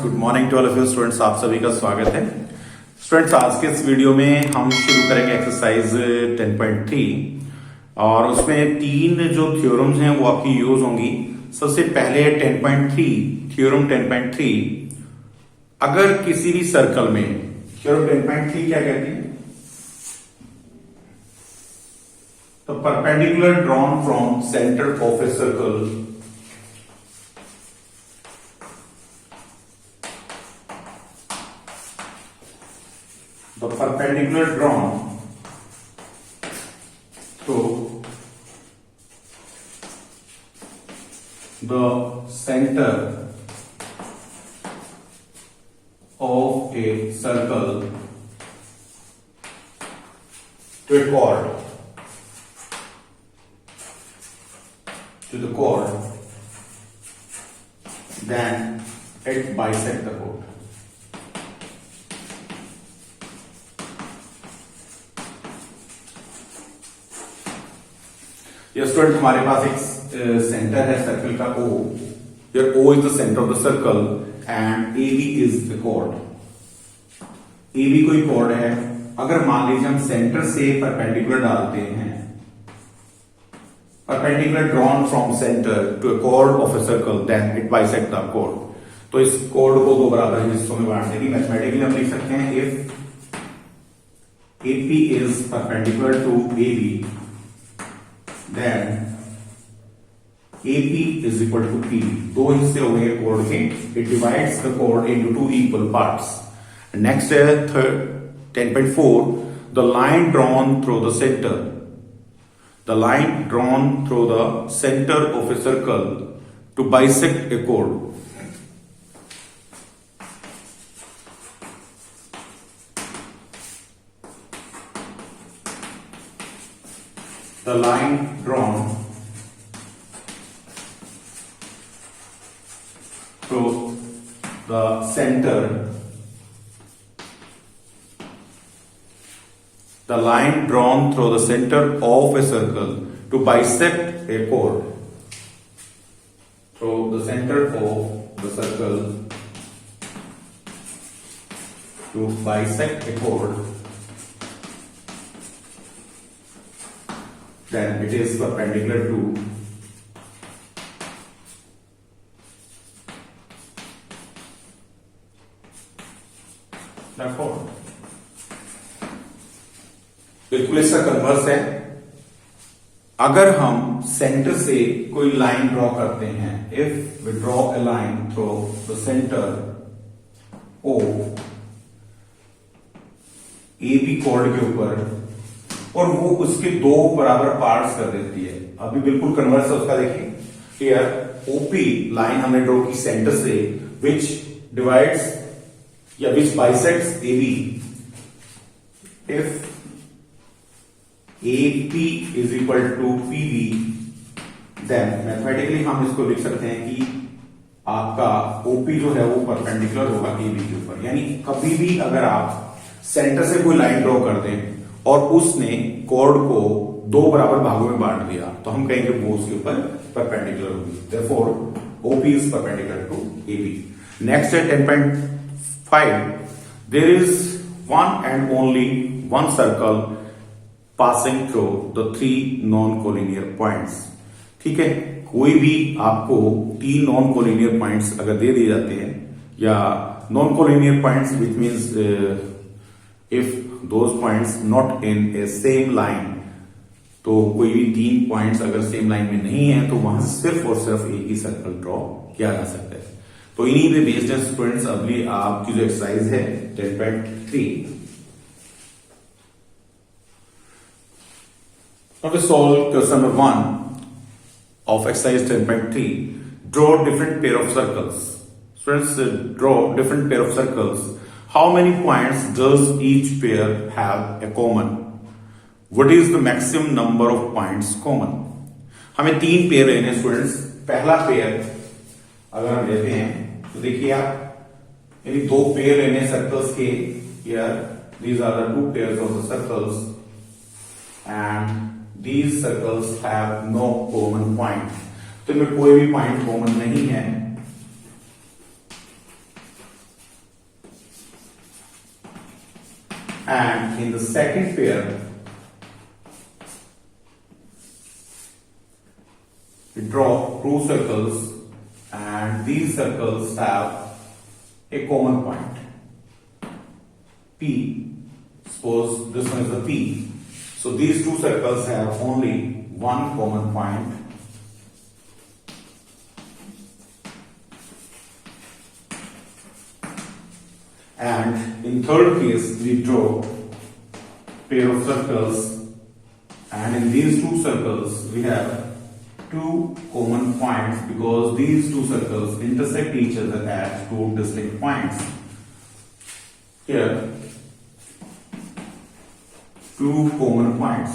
Good morning to all of you students. आप सभी का स्वागत है स्टूडेंट्स। आज के इस वीडियो में हम शुरू करेंगे एक्सरसाइज 10.3 और उसमें तीन जो थ्योरम्स हैं वो आपकी यूज होंगी। सबसे पहले 10.3 थ्योरम 10.3, अगर किसी भी सर्कल में, थ्योरम 10.3 क्या कहती है, तो perpendicular drawn from centre of a circle the perpendicular drawn to the center of a circle to a chord, to the chord, then it bisects the chord. ये स्टूडेंट हमारे पास एक सेंटर है circle का O, here O is the center of the circle and AB is the chord. AB कोई chord है। अगर मान लीजिए हम सेंटर से परपेंडिकुलर डालते हैं, perpendicular drawn from centre to a chord of a circle, then it bisect the chord। तो इस chord को दो बराबर हिस्सों में बांट देगी। मैथमेटिकली हम लिख सकते हैं if AP is perpendicular to AB, then AP is equal to P। दो हिस्से हो गए chord के, it divides the chord into two equal parts। Next है 10.4, the line drawn through the center, the line drawn through the center of a circle to bisect a chord। The line drawn through the center, the line drawn through the center of a circle to bisect a chord, through the center of the circle to bisect a chord, then it is perpendicular to the chord। बिल्कुल इसका converse है। अगर हम centre से कोई line draw करते हैं, if we draw a line through the centre O AB chord के ऊपर और वो उसके दो बराबर पार्ट्स कर देती है। अभी बिल्कुल कन्वर्स है उसका, देखिए हियर ओपी लाइन हमने ड्रॉ की सेंटर से, विच डिवाइड्स या which bisects AB। If AP is equal to PB, then mathematically हम इसको लिख सकते हैं कि आपका OP जो है वो परपेंडिकुलर होगा AB के ऊपर। यानी कभी भी अगर आप सेंटर से कोई लाइन ड्रॉ कर दें और उसने कॉर्ड को दो बराबर भागों में बांट दिया, तो हम कहेंगे वो उसके ऊपर परपेंडिकुलर होगी। Therefore, OP is perpendicular to AB। Next है 10.5, there is one and only one circle passing through the three non-collinear points। ठीक है, कोई भी आपको तीन नॉन कोलिनियर पॉइंट्स अगर दे दिए जाते हैं, या non collinear points which means if those points not in a same line, तो कोई भी तीन पॉइंट्स अगर सेम लाइन में नहीं है तो वहां सिर्फ और सिर्फ एक ही सर्कल ड्रॉ किया जा सकता है। तो इन्हीं पे बेस्ड है स्टूडेंट्स अगली आपकी जो एक्सरसाइज है 10.3। Now we solve question number 1 of exercise 10.3. Draw different pair of circles। Students, draw different pair of circles। How many points does each pair have a common? What is the maximum number of points common? हमें तीन pair लेने students. पहला pair अगर हम लेते हैं तो देखिए आप, यानी दो पेयर लेने सर्कल्स के। Here these are the two pairs of the circles and these circles have no common point। तो इनमें कोई भी पॉइंट कॉमन नहीं है। and in the second pair we draw two circles and these circles have a common point P. Suppose this one is the P. So these two circles have only one common point. And in third case, we draw pair of circles, and in these two circles, we have two common points because these two circles intersect each other at two distinct points. Here, two common points.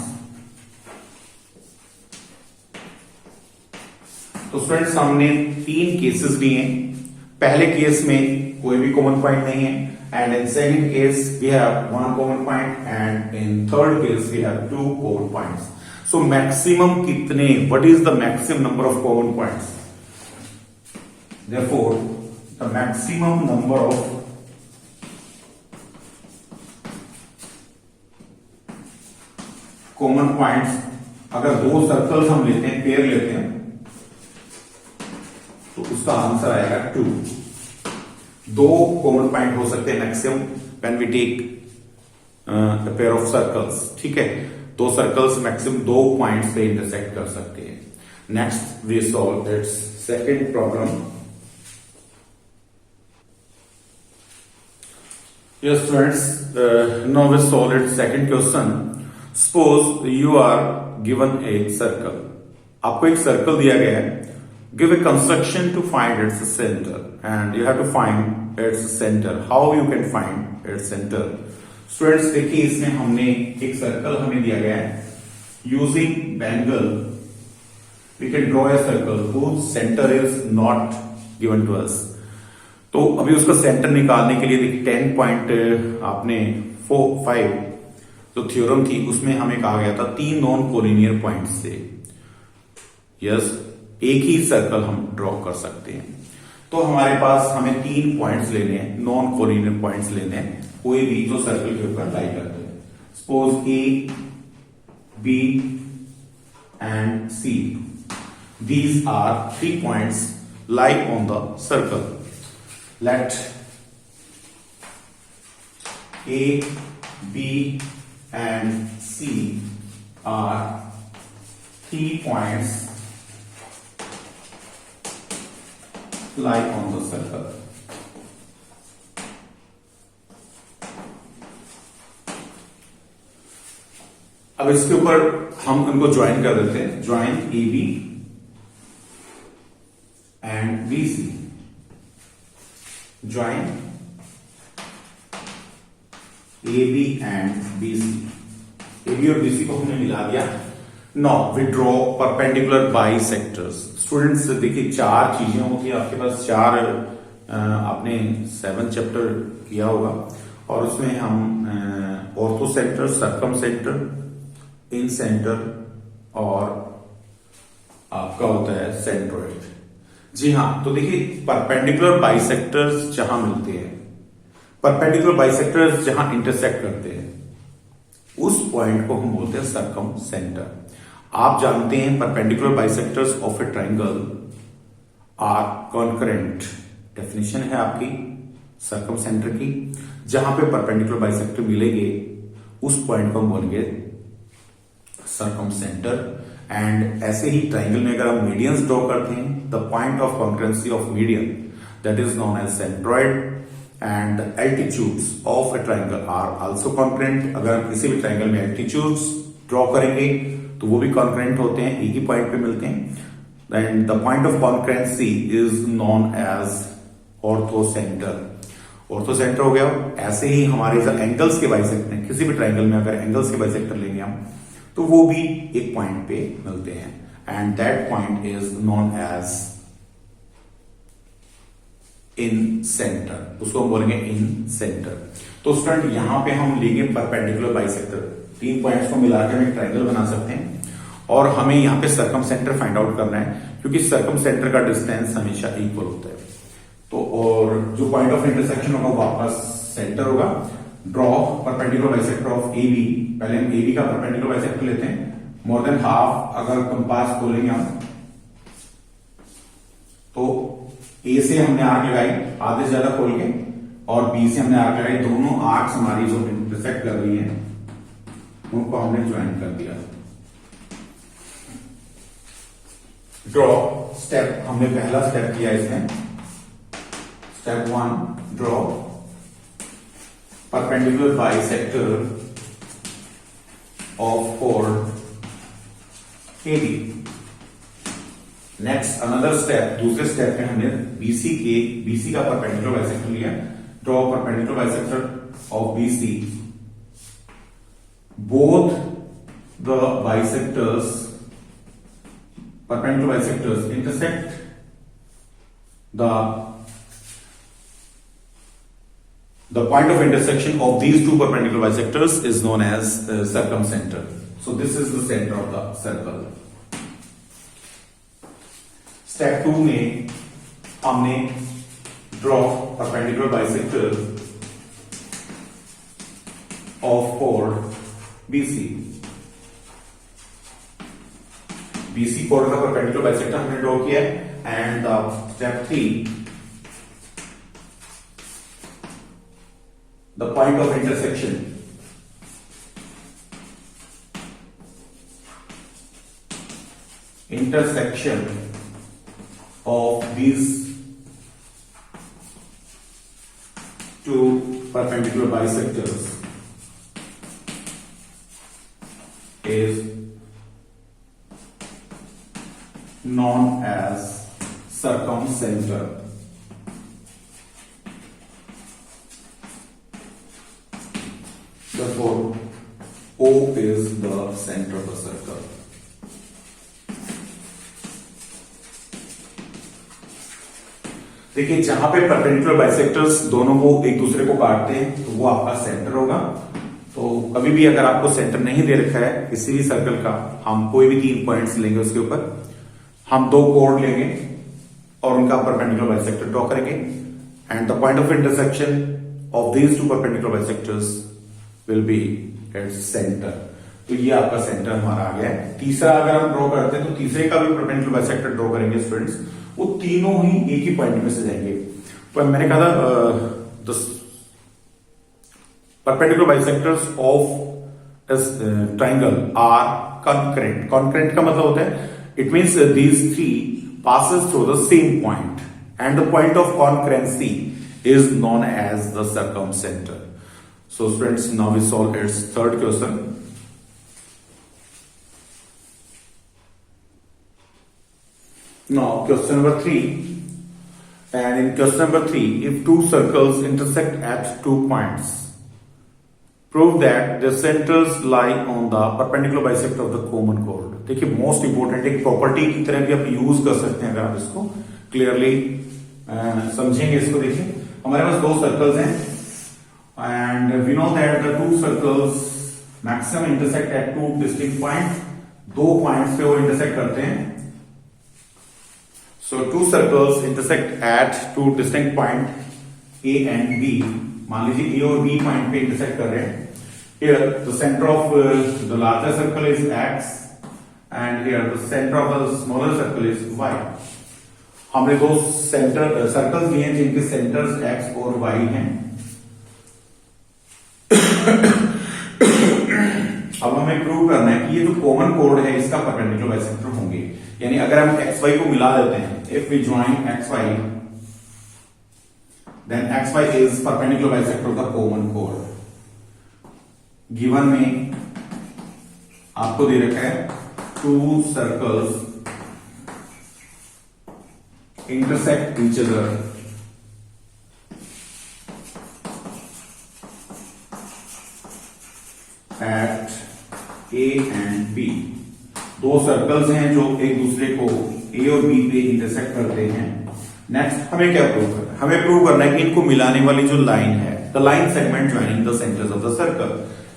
तो students हमने तीन cases लिए हैं. पहले case में कोई भी common point नहीं है, and in second case we have one common point, and in third case we have two common points. So maximum कितने, what is the maximum number of common points? Therefore the maximum number of common points, अगर दो circles हम लेते हैं, pair लेते हैं, तो उसका आंसर आएगा 2. दो कॉमन पॉइंट हो सकते हैं maximum when we take the pair of circles. ठीक है, दो सर्कल्स मैक्सिमम दो पॉइंट्स पे इंटरसेक्ट कर सकते हैं. Next we solve its second problem. Yes students, now we solve it second question. Suppose you are given a circle. आपको एक सर्कल दिया गया है. Give a construction to find its center, and you have to find its center. How you can find its center? Students देखिए, इसमें हमने एक circle हमें दिया गया है. Using Bengal, we can draw a circle whose center is not given to us. तो अभी उसका सेंटर निकालने के लिए देखिए 10 पॉइंट आपने 5 जो थ्योरम थी उसमें हमें कहा गया था 3 नॉन कोलिनियर पॉइंट से यस एक ही सर्कल हम ड्रॉ कर सकते हैं. तो हमारे पास हमें 3 पॉइंट्स लेने हैं, नॉन कोलिनियर पॉइंट्स लेने हैं, कोई भी जो सर्कल के ऊपर लाई करते हैं. Suppose A, B and C, these are 3 points lie on the circle. Let A, B and C are 3 points lie on the circle. अब इसके ऊपर हम इनको ज्वाइन कर देते हैं. Join A B and B C. Join AB and BC. AB और BC को हमने मिला दिया. Now we draw perpendicular bisectors. Students देखिए 4 चीजें होती है आपके पास. 4 आपने 7th चैप्टर किया होगा और उसमें हम ऑर्थो सेंटर, सर्कम सेंटर, इन सेंटर और आपका होता है सेंट्रोइड. जी हाँ, तो देखिए परपेंडिकुलर बाइसेक्टर्स जहां मिलते हैं, परपेंडिकुलर बाइसेक्टर्स जहां इंटरसेक्ट करते हैं, उस पॉइंट को हम बोलते हैं सर्कम सेंटर. आप जानते हैं perpendicular bisectors of a triangle are concurrent. Definition है आपकी सर्कम सेंटर की. जहां पे परपेंडिकुलर बाइसेक्टर मिलेंगे उस पॉइंट को हम बोलेंगे सर्कम सेंटर. एंड ऐसे ही ट्राइंगल में अगर हम मीडियंस ड्रॉ करते हैं, the point of concurrency of median that is known as centroid, and altitudes of a triangle are also concurrent. अगर हम किसी भी ट्राइंगल में एल्टीट्यूड्स ड्रॉ करेंगे तो वो भी कॉन्करेंट होते हैं, एक ही पॉइंट पे मिलते हैं. And the point of concurrency is known as orthocentre. Orthocentre हो गया. ऐसे ही हमारे जो एंगल्स के बाइसेक्टर हैं, किसी भी ट्राइंगल में अगर एंगल्स के बाइसेक्टर लेंगे हम तो वो भी एक पॉइंट पे मिलते हैं, and that point is known as incentre. उसको हम बोलेंगे इन सेंटर. तो स्टूडेंट यहां पे हम लेंगे परपेंडिकुलर बाइसेक्टर. 3 पॉइंट्स को मिलाकर हम एक ट्राइंगल बना सकते हैं और हमें यहां पे सर्कम सेंटर फाइंड आउट करना है, क्योंकि सर्कम सेंटर का डिस्टेंस हमेशा इक्वल होता है. तो और जो पॉइंट ऑफ इंटरसेक्शन होगा वो आपका सेंटर होगा. Draw perpendicular bisector of A B. पहले हम ए बी का परपेंडिकुलर बाइसेक्टर लेते हैं। मोर देन हाफ अगर कंपास खोलेंगे हम तो ए से हमने आर्क लगाई आधे से ज्यादा खोल के, और बी से हमने आर्क लगाई। दोनों आर्क्स हमारी जो इंटरसेक्ट कर रही हैं उनको हमने ज्वाइन कर दिया। ड्रॉ स्टेप, हमने पहला स्टेप किया इसमें। Step 1 draw perpendicular bisector of chord AB। Next another step, दूसरे स्टेप में हमने बीसी का परपेंडिकुलर बाइसेक्टर लिया। Draw perpendicular bisector of BC। Both the bisectors, perpendicular bisectors intersect the point of intersection of these two perpendicular bisectors is known as circumcenter. So this is the center of the circle. Step 2 में हमने draw perpendicular bisector of chord BC। BC chord का perpendicular bisector हमने draw किया है। And step 3 the point of intersection of these two perpendicular bisectors is known as circumcenter। Therefore, O is the center of the circle। देखिए जहां पे perpendicular bisectors दोनों को एक दूसरे को काटते हैं तो वो आपका सेंटर होगा। तो कभी भी अगर आपको सेंटर नहीं दे रखा है किसी भी सर्कल का, हम कोई भी 3 पॉइंट्स लेंगे, उसके ऊपर हम 2 कोड लेंगे और उनका परपेंडिकुलर बाइसेक्टर ड्रॉ करेंगे। And the point of intersection of these 2 perpendicular bisectors will be its centre. तो ये आपका सेंटर हमारा आ गया है। तीसरा अगर हम ड्रॉ करते हैं तो तीसरे का भी परपेंडिकुलर बाइसेक्टर ड्रॉ करेंगे स्टूडेंट्स, वो तीनों ही एक ही पॉइंट में से जाएंगे। तो मैंने कहा था perpendicular bisectors of triangle are concurrent. Concurrent का मतलब होता है it means these 3 passes through the same point, and the point of concurrency is known as the circumcenter. So friends, now we solve its third question. Now question number 3, and in question number 3 if 2 circles intersect at 2 points, prove that the centers lie on the perpendicular bisector of the common chord। देखिए most important एक property की तरह भी आप use कर सकते हैं अगर आप इसको क्लियरली समझेंगे। इसको देखिए हमारे पास 2 सर्कल्स हैं and we know that the 2 circles maximum intersect at 2 distinct point. 2 points पे वो इंटरसेक्ट करते हैं। So 2 circles intersect at 2 distinct point A and B. मान लीजिए ए और बी पॉइंट पे इंटरसेक्ट कर रहे हैं। Here the center of the larger circle is x and here the center of the smaller circle is y। हमने 2 centre circles लिए हैं जिनके सेंटर्स x और y हैं। अब हमें प्रूव करना है कि ये जो कॉमन कोड है इसका परपेंडिकुलर बाइसेक्टर होंगे। यानी अगर हम xy को मिला देते हैं, if we join xy then xy is perpendicular bisector of the common chord। Given में आपको दे रखा है 2 circles intersect each other at A and B. 2 circles हैं जो एक दूसरे को ए और बी पे इंटरसेक्ट करते हैं। नेक्स्ट हमें क्या प्रूव करना है? हमें प्रूव करना है कि इनको मिलाने वाली जो लाइन है, the line segment joining the centres of the circle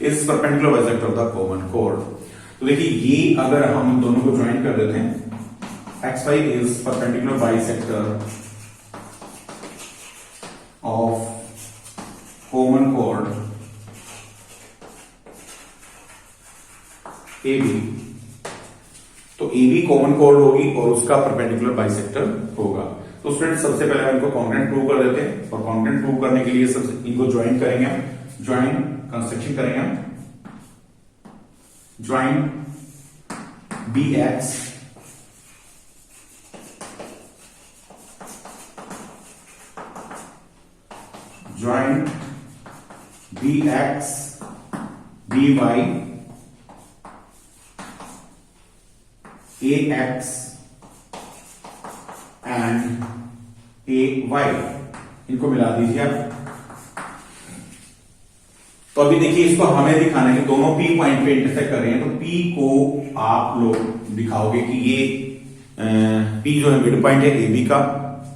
is perpendicular bisector of the common code. तो देखिए ये अगर हम दोनों को ज्वाइन कर देते हैं, xy is perpendicular bisector of common कोड ए बी, तो ए बी कॉमन कॉर्ड होगी और उसका परपेंडिकुलर बाइसेक्टर होगा। तो स्टूडेंट सबसे पहले हम इनको कॉन्ग्रुएंट प्रूव कर देते हैं, और कॉन्ग्रुएंट प्रूव करने के लिए सबसे इनको ज्वाइन करेंगे हम, ज्वाइन कंस्ट्रक्शन करेंगे हम, join B X join B X B Y A X and A Y, इनको मिला दीजिए आप। तो अभी देखिए इसको हमें दिखाना है कि दोनों पी पॉइंट पे इंटरसेक्ट कर रहे हैं, तो पी को आप लोग दिखाओगे कि ये पी जो है मिड पॉइंट है ए बी का,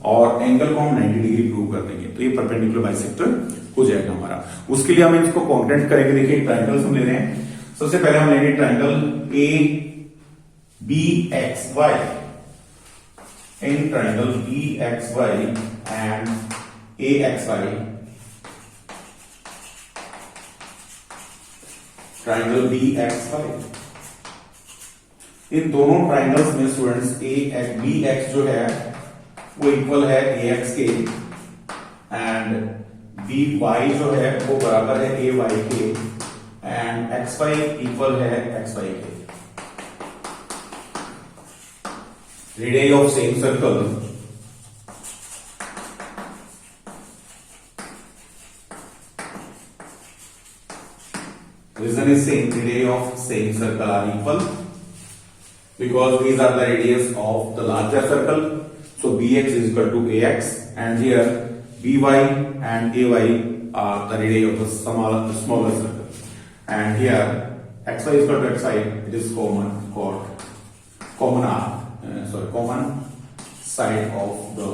और एंगल को हम 90 डिग्री प्रूव कर देंगे, तो ये परपेंडिकुलर बाइसेक्टर हो जाएगा हमारा। उसके लिए हम इसको कॉन्ग्रुएंट करेंगे। देखिए ट्राइंगल्स हम ले रहे हैं, सबसे पहले हम लेंगे triangle A B X Y, in triangle B X Y and A X Y, triangle B X Y. इन दोनों ट्राइंगल्स में स्टूडेंट्स ए बी एक्स जो है वो इक्वल है ए एक्स के, एंड बी वाई जो है वो बराबर है ए वाई के, एंड एक्स वाई इक्वल है एक्स वाई के। Radius of same circle reason is same, radius of same circle are equal because these are the radius of the larger circle. So bx is equal to ax, and here by and ay are the radius of the smaller circle, and here xy is equal to xy. It is common side of the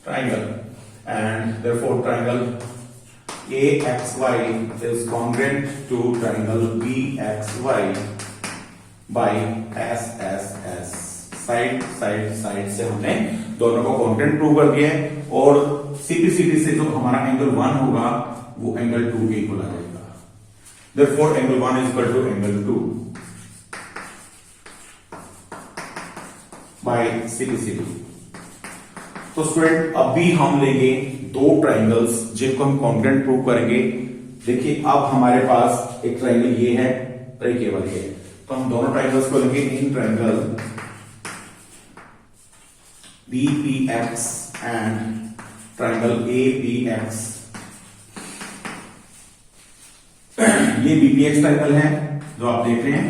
triangle, and therefore triangle AXY is congruent to triangle BXY by SSS। Side से हमने दोनों को congruent prove कर दिया है, और CPCT से जो हमारा एंगल 1 होगा वो एंगल 2 के इक्वल आ जाएगा। Therefore angle 1 is equal to angle 2 by CPCT. तो स्टूडेंट अभी हम लेंगे दो ट्राइंगल्स जिनको हम कॉन्ग्रुएंट प्रूव करेंगे। देखिए अब हमारे पास एक ट्राइंगल ये है और एक ये वाली है, तो हम दोनों ट्राइंगल्स को लेंगे in triangle BPX and triangle ABX। ये BPX ट्राइंगल है जो आप देख रहे हैं,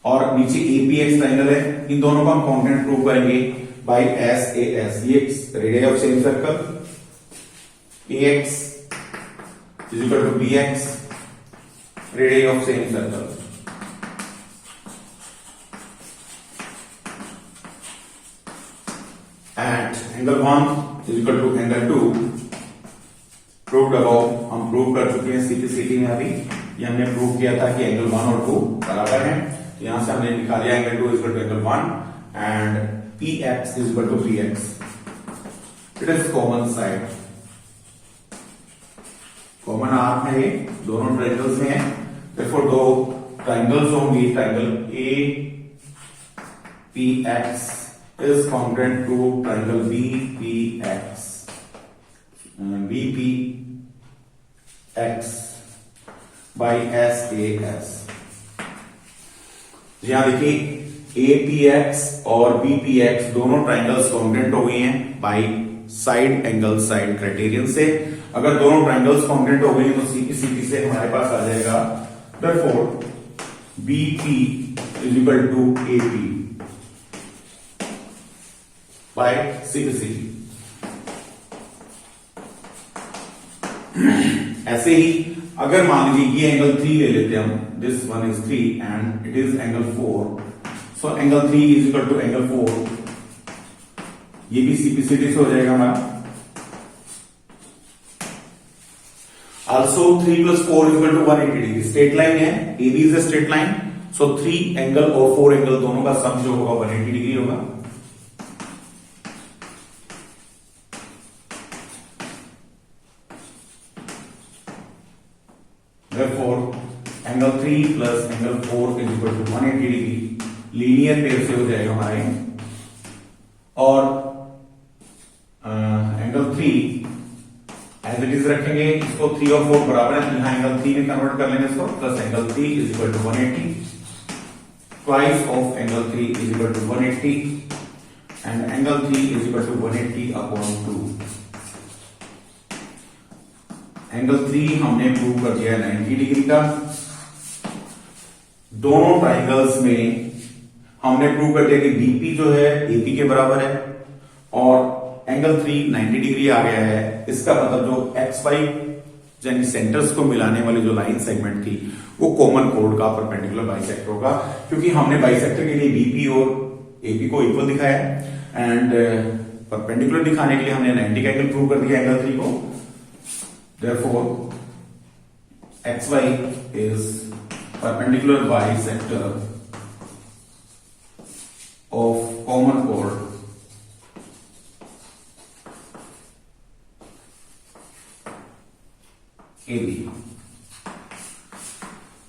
और नीचे APX ट्राइंगल है। इन दोनों को हम कॉन्ग्रुएंट प्रूव करेंगे by SAS। ये radius of same circle AX is equal to BX, radius of same circle. And angle 1 is equal to angle 2 proved above. हम प्रूव कर चुके हैं सीपीसीटी में। अभी ये हमने प्रूव किया था कि एंगल 1 और 2 बराबर हैं, तो यहां से हमने निकाल लिया angle 2 is equal to angle 1 and PX is equal to PX. It is common side, common arc है, ये दोनों ट्राइंगल्स में है। therefore दो ट्राइंगल्स होंगी, triangle APX is congruent to triangle BPX by SAS। यहां देखिए APX और BPX दोनों ट्राइंगल्स कॉन्ग्रुएंट हो गई हैं by side angle side criterion से। अगर दोनों ट्राइंगल्स कॉन्ग्रुएंट हो गई हैं तो सीपीसीटी से हमारे पास आ जाएगा therefore BP is equal to AP by CPCT. ऐसे ही अगर मान लीजिए ये एंगल 3 ले लेते हैं हम, this one is 3 and it is angle 4, so angle 3 is equal to angle 4, ये भी सीपीसीटी से हो जाएगा हमारा। Also 3 + 4 is equal to 180 degree, straight line है, AB is a straight line, so 3 angle और 4 एंगल दोनों का सम जो होगा 180 डिग्री होगा। Therefore angle 3 plus angle 4 is equal to 180 degree, linear pair से हो जाएगा हमारा ये। और एंगल 3 एज इट इज रखेंगे, इसको 3 और 4 बराबर है, यहां एंगल 3 में कन्वर्ट कर लेंगे इसको, plus angle 3 is equal to 180, twice of angle 3 is equal to 180 and angle 3 is equal to 180 upon 2। Angle 3 हमने प्रूव कर दिया है 90 डिग्री का। दोनों ट्राइंगल्स में हमने प्रूव कर दिया कि बीपी जो है एपी के बराबर है और एंगल 3 90 डिग्री आ गया है। इसका मतलब जो एक्स वाई यानी सेंटर्स को मिलाने वाली जो लाइन सेगमेंट थी वो कॉमन कोड का परपेंडिकुलर बाइसेक्टर होगा, क्योंकि हमने बाइसेक्टर के लिए बीपी और एपी को इक्वल दिखाया है एंड परपेंडिकुलर दिखाने के लिए हमने 90 का एंगल प्रूव कर दिया एंगल 3 को। Therefore, XY is perpendicular bisector of common chord AB.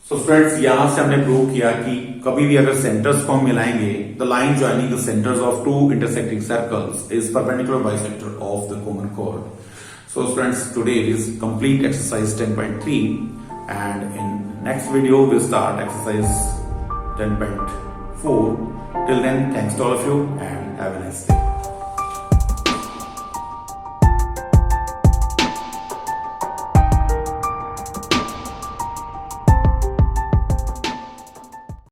So friends, यहां से हमने प्रूव किया कि कभी भी अगर सेंटर्स को हम मिलाएंगे, the line joining the centers of two intersecting circles is perpendicular bisector of the common chord. So friends, today is complete exercise 10.3 and in next video we'll start exercise 10.4. Till then, thanks to all of you and have a nice day.